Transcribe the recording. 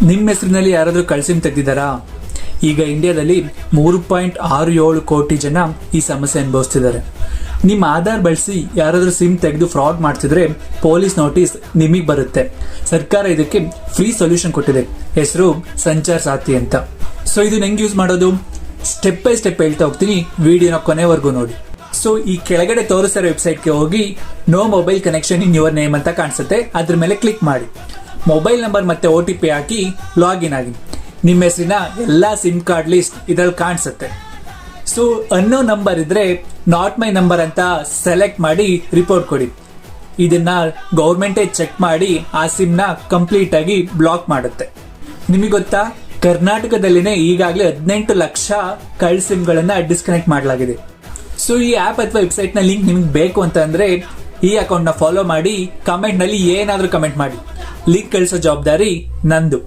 ನಿಮ್ಮ ಹೆಸರಿನಲ್ಲಿ ಯಾರಾದರೂ ಕಳ್ಸಿಮ್ ತೆಗೆದಿದ್ದಾರಾ? ಈಗ ಇಂಡಿಯಾದಲ್ಲಿ 3.67 ಕೋಟಿ ಜನ ಈ ಸಮಸ್ಯೆ ಅನುಭವಿಸ್ತಿದ್ದಾರೆ. ನಿಮ್ಮ ಆಧಾರ್ ಬಳಸಿ ಯಾರಾದರೂ ಸಿಮ್ ತೆಗೆದು ಫ್ರಾಡ್ ಮಾಡ್ತಿದ್ರೆ ಪೊಲೀಸ್ ನೋಟಿಸ್ ನಿಮಗೆ ಬರುತ್ತೆ. ಸರ್ಕಾರ ಇದಕ್ಕೆ ಫ್ರೀ ಸೊಲ್ಯೂಷನ್ ಕೊಟ್ಟಿದೆ. ಹೆಸರು ಸಂಚಾರ್ ಸಾಥಿ ಅಂತ. ಸೊ ಇದನ್ನ ಹೆಂಗ್ ಯೂಸ್ ಮಾಡೋದು ಸ್ಟೆಪ್ ಬೈ ಸ್ಟೆಪ್ ಹೇಳ್ತಾ ಹೋಗ್ತೀನಿ, ವಿಡಿಯೋನ ಕೊನೆವರೆಗೂ ನೋಡಿ. ಸೊ ಈ ಕೆಳಗಡೆ ತೋರಿಸಿರೋ ವೆಬ್ಸೈಟ್ಗೆ ಹೋಗಿ know mobile connection in your name ಅಂತ ಕಾಣಿಸುತ್ತೆ, ಅದ್ರ ಮೇಲೆ ಕ್ಲಿಕ್ ಮಾಡಿ. ಮೊಬೈಲ್ ನಂಬರ್ ಮತ್ತೆ OTP ಹಾಕಿ ಲಾಗಿನ್ ಆಗಿ. ನಿಮ್ಮ ಹೆಸರಿನ ಎಲ್ಲಾ ಸಿಮ್ ಕಾರ್ಡ್ ಲಿಸ್ಟ್ ಇದ್ರಲ್ಲಿ ಕಾಣಿಸುತ್ತೆ. ಸೊ ಅನ್ನೋ ನಂಬರ್ ಇದ್ರೆ ನಾಟ್ ಮೈ ನಂಬರ್ ಅಂತ ಸೆಲೆಕ್ಟ್ ಮಾಡಿ ರಿಪೋರ್ಟ್ ಕೊಡಿ. ಇದನ್ನ ಗೌರ್ಮೆಂಟೇ ಚೆಕ್ ಮಾಡಿ ಆ ಸಿಮ್ ನ ಕಂಪ್ಲೀಟ್ ಆಗಿ ಬ್ಲಾಕ್ ಮಾಡುತ್ತೆ. ನಿಮಗೆ ಗೊತ್ತಾ, ಕರ್ನಾಟಕದಲ್ಲಿನೇ ಈಗಾಗಲೇ 18 ಲಕ್ಷ ಕಳ್ಳ ಸಿಮ್ಗಳನ್ನ ಡಿಸ್ಕನೆಕ್ಟ್ ಮಾಡಲಾಗಿದೆ. ಸೊ ಈ ಆಪ್ ಅಥವಾ ವೆಬ್ಸೈಟ್ ನ ಲಿಂಕ್ ನಿಮ್ಗೆ ಬೇಕು ಅಂತ ಅಂದ್ರೆ ಈ ಅಕೌಂಟ್ ನ ಫಾಲೋ ಮಾಡಿ, ಕಮೆಂಟ್ ನಲ್ಲಿ ಏನಾದ್ರೂ ಕಮೆಂಟ್ ಮಾಡಿ. ಲಿಂಕ್ ಕಳಿಸೋ ಜವಾಬ್ದಾರಿ ನಂದು.